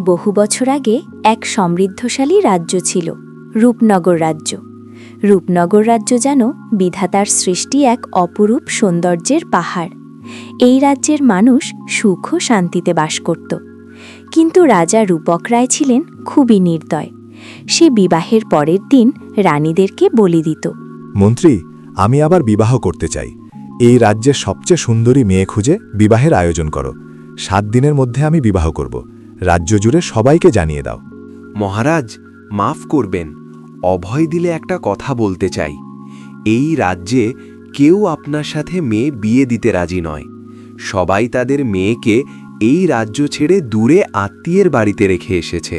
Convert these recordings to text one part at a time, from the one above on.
বহু বছর আগে এক সমৃদ্ধশালী রাজ্য ছিল, রূপনগর রাজ্য। রূপনগর রাজ্য যেন বিধাতার সৃষ্টি এক অপরূপ সৌন্দর্যের পাহাড়। এই রাজ্যের মানুষ সুখ ও শান্তিতে বাস করত। কিন্তু রাজা রূপক রায় ছিলেন খুবই নির্দয়। সে বিবাহের পরের দিন রানীদেরকে বলি দিত। মন্ত্রী, আমি আবার বিবাহ করতে চাই। এই রাজ্যের সবচেয়ে সুন্দরী মেয়ে খুঁজে বিবাহের আয়োজন করো। 7 দিনের মধ্যে আমি বিবাহ করব। রাজ্য জুড়ে সবাইকে জানিয়ে দাও। মহারাজ, মাফ করবেন, অভয় দিলে একটা কথা বলতে চাই। এই রাজ্যে কেউ আপনার সাথে মেয়ে বিয়ে দিতে রাজি নয়। সবাই তাদের মেয়েকে এই রাজ্য ছেড়ে দূরে আত্মীয়ের বাড়িতে রেখে এসেছে।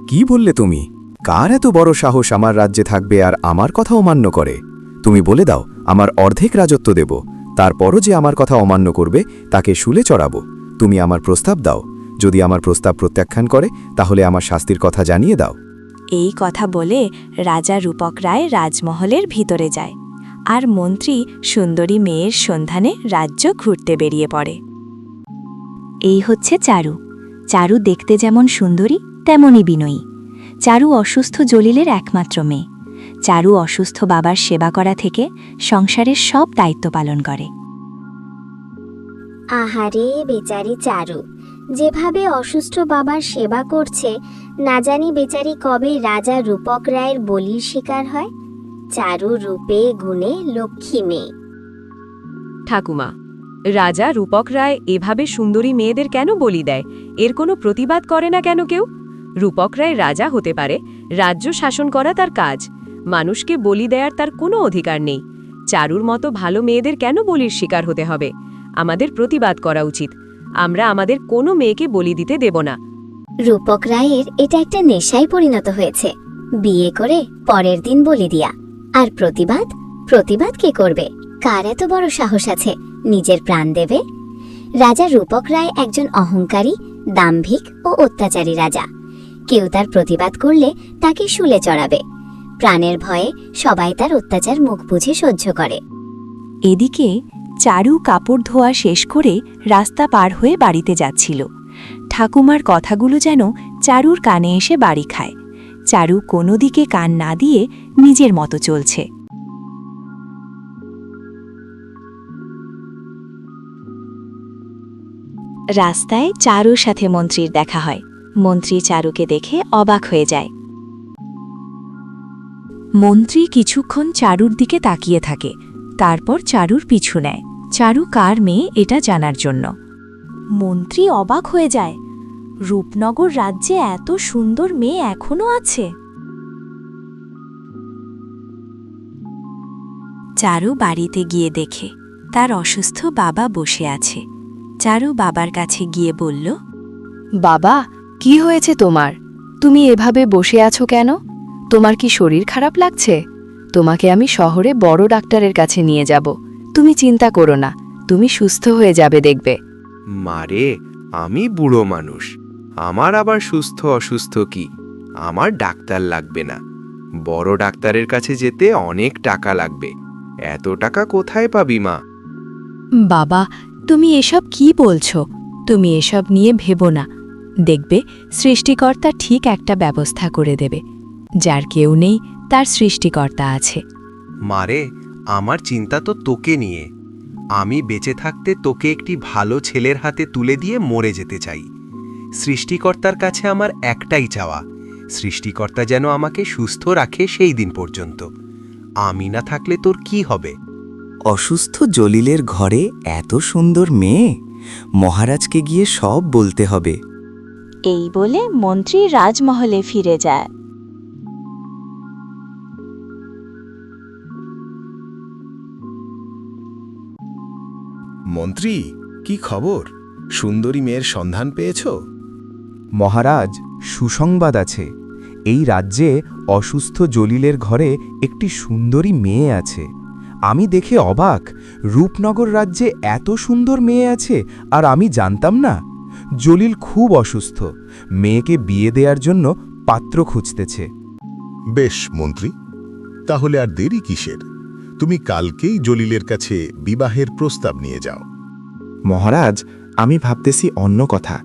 কি বললে তুমি? কার এত বড় সাহস আমার রাজ্যে থাকবে আর আমার কথা অমান্য করে? তুমি বলে দাও, আমার অর্ধেক রাজত্ব দেব। তারপরও যে আমার কথা অমান্য করবে তাকে শুলে চড়াবো। তুমি আমার প্রস্তাব দাও। যদি আমার প্রস্তাব প্রত্যাখ্যান করে তাহলে আমার শাস্তির কথা জানিয়ে দাও। এই কথা বলে রাজা রূপক রায় রাজমহলের ভিতরে যায়, আর মন্ত্রী সুন্দরী মেয়ের সন্ধানে রাজ্য ঘুরতে বেরিয়ে পড়ে। এই হচ্ছে চারু। চারু দেখতে যেমন সুন্দরী তেমনই বিনয়ী। চারু অসুস্থ জলিলের একমাত্র মেয়ে। চারু অসুস্থ বাবার সেবা করা থেকে সংসারের সব দায়িত্ব পালন করে। আহারে বেচারি চারু, যেভাবে অসুস্থ বাবার সেবা করছে, না জানি বেচারি কবে রাজা রূপক রায়ের বলির শিকার হয়। চারু রূপে গুণে লক্ষ্মী মেয়ে। ঠাকুমা, রাজা রূপক রায় এভাবে সুন্দরী মেয়েদের কেন বলি দেয়? এর কোনো প্রতিবাদ করে না কেন কেউ? রূপক রায় রাজা হতে পারে, রাজ্য শাসন করা তার কাজ। মানুষকে বলি দেয়ার তার কোনো অধিকার নেই। চারুর মতো ভালো মেয়েদের কেন বলির শিকার হতে হবে? আমাদের প্রতিবাদ করা উচিত। আমরা আমাদের কোনো মেয়েকে বলি দিতে দেব না। রূপক রায়ের এটা একটা নেশায় পরিণত হয়েছে, বিয়ে করে পরের দিন বলি দিয়া। আর প্রতিবাদ প্রতিবাদ কে করবে? কার এত বড় সাহস আছে নিজের প্রাণ দেবে? রাজা রূপক রায় একজন অহংকারী, দাম্ভিক ও অত্যাচারী রাজা। কেউ তার প্রতিবাদ করলে তাকে শুলে চড়াবে। প্রাণের ভয়ে সবাই তার অত্যাচার মুখ বুঝে সহ্য করে। এদিকে চারু কাপড় ধোয়া শেষ করে রাস্তা পার হয়ে বাড়িতে যাচ্ছিল। ঠাকুমার কথাগুলো যেন চারুর কানে এসে বাড়ি খায়। চারু কোনো দিকে কান না দিয়ে নিজের মতো চলছে। রাস্তায় চারুর সাথে মন্ত্রীর দেখা হয়। মন্ত্রী চারুকে দেখে অবাক হয়ে যায়। মন্ত্রী কিছুক্ষণ চারুর দিকে তাকিয়ে থাকে, তারপর চারুর পিছু নেয়, চারু কার মেয়ে এটা জানার জন্য। মন্ত্রী অবাক হয়ে যায়। রূপনগর রাজ্যে এত সুন্দর মেয়ে এখনো আছে? চারু বাড়িতে গিয়ে দেখে তার অসুস্থ বাবা বসে আছে। চারু বাবার কাছে গিয়ে বলল, বাবা, কি হয়েছে তোমার? তুমি এভাবে বসে আছো কেন? তোমার কি শরীর খারাপ লাগছে? তোমাকে আমি শহরে বড় ডাক্তারের কাছে নিয়ে যাব। তুমি চিন্তা করো না, তুমি সুস্থ হয়ে যাবে দেখবে। মারে, আমি বুড়ো মানুষ, আমার আবার সুস্থ অসুস্থ কি? আমার ডাক্তার লাগবে না। বড় ডাক্তারের কাছে যেতে অনেক টাকা লাগবে। এত টাকা কোথায় পাবি মা? বাবা, তুমি এসব কি বলছো? তুমি এসব নিয়ে ভেবো না। দেখবে সৃষ্টিকর্তা ঠিক একটা ব্যবস্থা করে দেবে। যার কেউ নেই তার সৃষ্টিকর্তা আছে। মারে, আমার চিন্তা তো তোকে নিয়ে। আমি বেঁচে থাকতে তোকে একটি ভালো ছেলের হাতে তুলে দিয়ে মরে যেতে চাই। সৃষ্টিকর্তার কাছে আমার একটাই চাওয়া, সৃষ্টিকর্তা যেন আমাকে সুস্থ রাখে সেই দিন পর্যন্ত। আমি না থাকলে তোর কি হবে? অসুস্থ জলিলের ঘরে এত সুন্দর মেয়ে? মহারাজকে গিয়ে সব বলতে হবে। এই বলে মন্ত্রী রাজমহলে ফিরে যায়। মন্ত্রী, কি খবর? সুন্দরী মেয়ের সন্ধান পেয়েছ? মহারাজ, সুসংবাদ আছে। এই রাজ্যে অসুস্থ জলিলের ঘরে একটি সুন্দরী মেয়ে আছে। আমি দেখে অবাক। রূপনগর রাজ্যে এত সুন্দর মেয়ে আছে আর আমি জানতাম না। জলিল খুব অসুস্থ, মেয়েকে বিয়ে দেওয়ার জন্য পাত্র খুঁজতেছে। বেশ মন্ত্রী, তাহলে আর দেরি কিসের? তুমি কালকেই জলিলের কাছে বিবাহের প্রস্তাব নিয়ে যাও। মহারাজ, আমি ভাবতেছি অন্য কথা।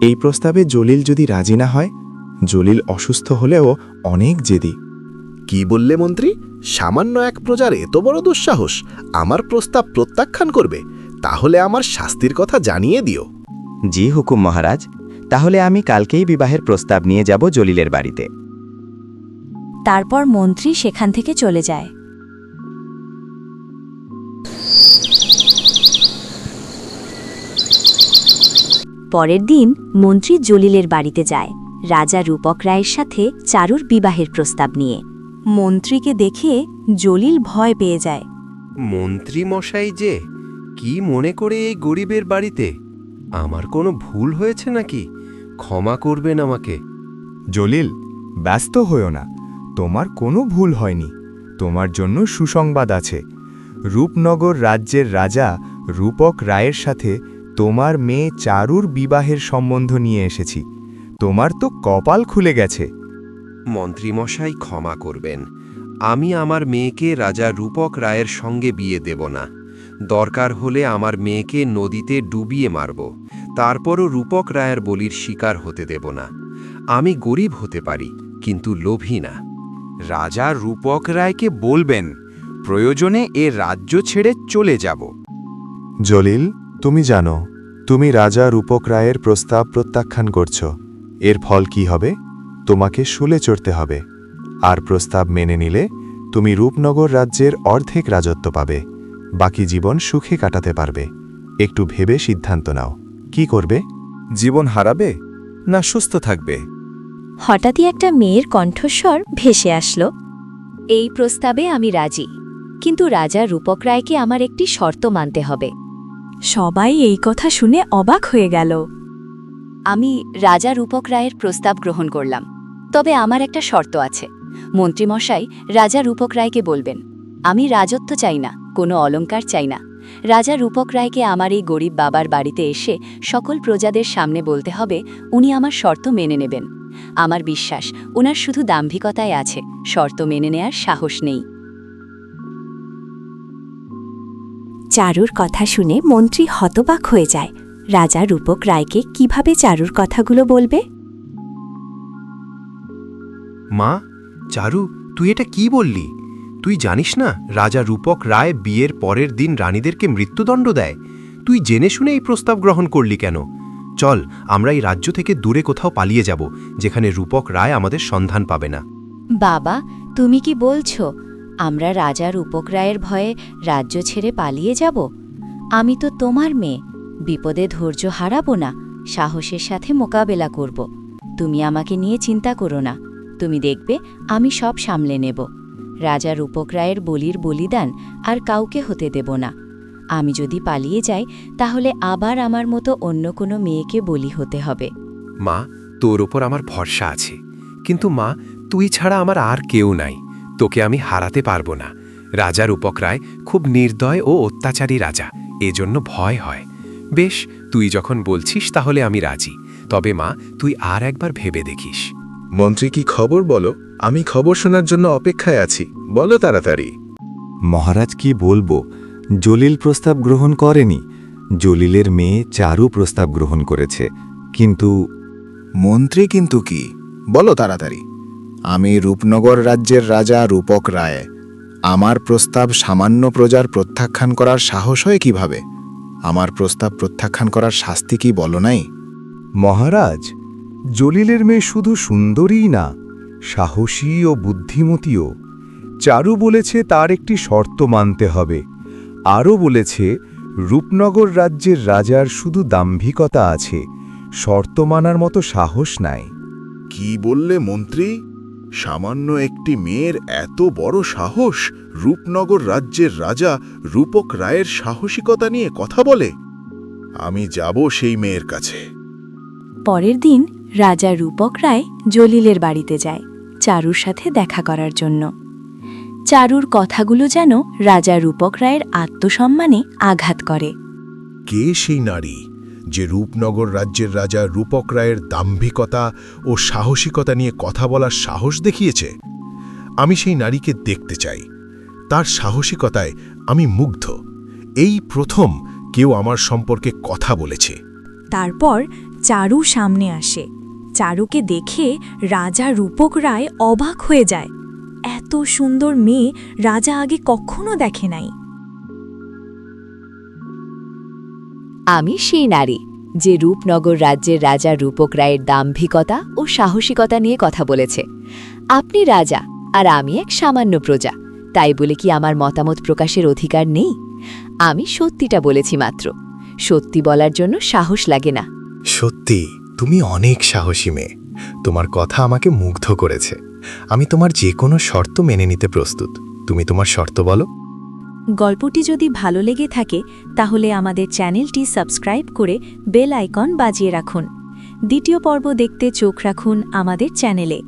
এই প্রস্তাবে জলিল যদি রাজি না হয়? জলিল অসুস্থ হলেও অনেক জেদি। কি বললে মন্ত্রী? সামান্য এক প্রজার এত বড় দুঃসাহস আমার প্রস্তাব প্রত্যাখ্যান করবে? তাহলে আমার শাস্তির কথা জানিয়ে দিও। জি হুকুম মহারাজ, তাহলে আমি কালকেই বিবাহের প্রস্তাব নিয়ে যাব জলিলের বাড়িতে। তারপর মন্ত্রী সেখান থেকে চলে যায়। পরের দিন মন্ত্রী জলিলের বাড়িতে যায় রাজা রূপক রায়ের সাথে চারুর বিবাহের প্রস্তাব নিয়ে। মন্ত্রীকে দেখে জলিল ভয় পেয়ে যায়। মন্ত্রী মশাই যে কি মনে করে এই গরিবের বাড়িতে? আমার কোনো ভুল হয়েছে নাকি? ক্ষমা করবেন আমাকে। জলিল, ব্যস্ত হইও না, তোমার কোনো ভুল হয়নি। তোমার জন্য সুসংবাদ আছে। রূপনগর রাজ্যের রাজা রূপক রায়ের সাথে তোমার মেয়ে চারুর বিবাহের সম্বন্ধ নিয়ে এসেছি। তোমার তো কপাল খুলে গেছে। মন্ত্রীমশাই ক্ষমা করবেন, আমি আমার মেয়েকে রাজা রূপক রায়ের সঙ্গে বিয়ে দেব না। দরকার হলে আমার মেয়েকে নদীতে ডুবিয়ে মারব, তারপরও রূপক রায়ের বলির শিকার হতে দেব না। আমি গরিব হতে পারি, কিন্তু লোভী না। রাজা রূপক রায়কে বলবেন, প্রয়োজনে এ রাজ্য ছেড়ে চলে যাব। জলিল, তুমি জানো তুমি রাজা রূপক রায়ের প্রস্তাব প্রত্যাখ্যান করছ। এর ফল কি হবে? তোমাকে শুলে চড়তে হবে। আর প্রস্তাব মেনে নিলে তুমি রূপনগর রাজ্যের অর্ধেক রাজত্ব পাবে, বাকি জীবন সুখে কাটাতে পারবে। একটু ভেবে সিদ্ধান্ত নাও, কি করবে? জীবন হারাবে না সুস্থ থাকবে? হঠাৎই একটা মেয়ের কণ্ঠস্বর ভেসে আসলো। এই প্রস্তাবে আমি রাজি, কিন্তু রাজা রূপক রায়কে আমার একটি শর্ত মানতে হবে। সবাই এই কথা শুনে অবাক হয়ে গেল। আমি রাজা রূপক রায়ের প্রস্তাব গ্রহণ করলাম, তবে আমার একটা শর্ত আছে। মন্ত্রীমশাই রাজা রূপক রায়কে বলবেন, আমি রাজত্ব চাই না, কোনো অলংকার চাই না। রাজা রূপক রায়কে আমার এই গরিব বাবার বাড়িতে এসে সকল প্রজাদের সামনে বলতে হবে উনি আমার শর্ত মেনে নেবেন। আমার বিশ্বাস ওনার শুধু দাম্ভিকতায় আছে, শর্ত মেনে নেয়ার সাহস নেই। চারুর কথা শুনে মন্ত্রী হতবাক হয়ে যায়। রাজা রূপক রায়কে কিভাবে চারুর কথাগুলো বলবে? মা, চারু, তুই এটা কি বললি? তুই জানিস না রাজা রূপক রায় বিয়ের পরের দিন রানীদেরকে মৃত্যুদণ্ড দেয়? তুই জেনে শুনে এই প্রস্তাব গ্রহণ করলি কেন? চল, আমরা এই রাজ্য থেকে দূরে কোথাও পালিয়ে যাব, যেখানে রূপক রায় আমাদের সন্ধান পাবে না। বাবা, তুমি কি বলছো আমরা রাজা রূপক রায়ের ভয়ে রাজ্য ছেড়ে পালিয়ে যাব? আমি তো তোমার মেয়ে, বিপদে ধৈর্য হারাবো না, সাহসের সাথে মোকাবেলা করব। তুমি আমাকে নিয়ে চিন্তা করো না, তুমি দেখবে আমি সব সামলে নেব। রাজা রূপক রায়ের বলির বলিদান আর কাউকে হতে দেব না। আমি যদি পালিয়ে যাই তাহলে আবার আমার মতো অন্য কোনো মেয়েকে বলি হতে হবে। মা, তোর ওপর আমার ভরসা আছে, কিন্তু মা, তুই ছাড়া আমার আর কেউ নাই। তোকে আমি হারাতে পারবো না। রাজা রূপক রায় খুব নির্দয় ও অত্যাচারী রাজা, এজন্য ভয় হয়। বেশ, তুই যখন বলছিস তাহলে আমি রাজি। তবে মা, তুই আর একবার ভেবে দেখিস। মন্ত্রী, কি খবর বলো? আমি খবর শোনার জন্য অপেক্ষায় আছি, বলো তাড়াতাড়ি। মহারাজ, কি বলবো, জলিল প্রস্তাব গ্রহণ করেনি। জলিলের মেয়ে চারু প্রস্তাব গ্রহণ করেছে, কিন্তু মন্ত্রী কিন্তু কি? বলো তাড়াতাড়ি। আমি রূপনগর রাজ্যের রাজা রূপক রায়। আমার প্রস্তাব সামান্য প্রজার প্রত্যাখ্যান করার সাহস হয় কিভাবে? আমার প্রস্তাব প্রত্যাখ্যান করার শাস্তি কি বলো নাই? মহারাজ, জলিলের মেয়ে শুধু সুন্দরীই না, সাহসী ও বুদ্ধিমতীও। চারু বলেছে তার একটি শর্ত মানতে হবে। আরও বলেছে রূপনগর রাজ্যের রাজার শুধু দাম্ভিকতা আছে, শর্ত মানার মতো সাহস নাই। কি বললে মন্ত্রী? সামান্য একটি মেয়ের এত বড় সাহস? রূপনগর রাজ্যের রাজা রূপক রায়ের সাহসিকতা নিয়ে কথা বলে? আমি যাব সেই মেয়ের কাছে। পরের দিন রাজা রূপক রায় জলিলের বাড়িতে যায় চারুর সাথে দেখা করার জন্য। চারুর কথাগুলো যেন রাজা রূপক রায়ের আত্মসম্মানে আঘাত করে। কে সেই নারী যে রূপনগর রাজ্যের রাজা রূপক রায়ের দাম্ভিকতা ও সাহসিকতা নিয়ে কথা বলার সাহস দেখিয়েছে? আমি সেই নারীকে দেখতে চাই। তার সাহসিকতায় আমি মুগ্ধ। এই প্রথম কেউ আমার সম্পর্কে কথা বলেছে। তারপর চারু সামনে আসে। চারুকে দেখে রাজা রূপক রায় অবাক হয়ে যায়। এত সুন্দর মেয়ে রাজা আগে কখনো দেখে নাই। আমি সেই নারী যে রূপনগর রাজ্যের রাজা রূপক রায়ের দাম্ভিকতা ও সাহসিকতা নিয়ে কথা বলেছে। আপনি রাজা আর আমি এক সামান্য প্রজা, তাই বলে কি আমার মতামত প্রকাশের অধিকার নেই? আমি সত্যিটা বলেছি মাত্র। সত্যি বলার জন্য সাহস লাগে না। সত্যি তুমি অনেক সাহসী মেয়ে। তোমার কথা আমাকে মুগ্ধ করেছে। আমি তোমার যে কোনো শর্ত মেনে নিতে প্রস্তুত। তুমি তোমার শর্ত বলো। গল্পটি যদি ভালো লেগে থাকে তাহলে আমাদের চ্যানেলটি সাবস্ক্রাইব করে বেল আইকন বাজিয়ে রাখুন। দ্বিতীয় পর্ব দেখতে চোখ রাখুন আমাদের চ্যানেলে।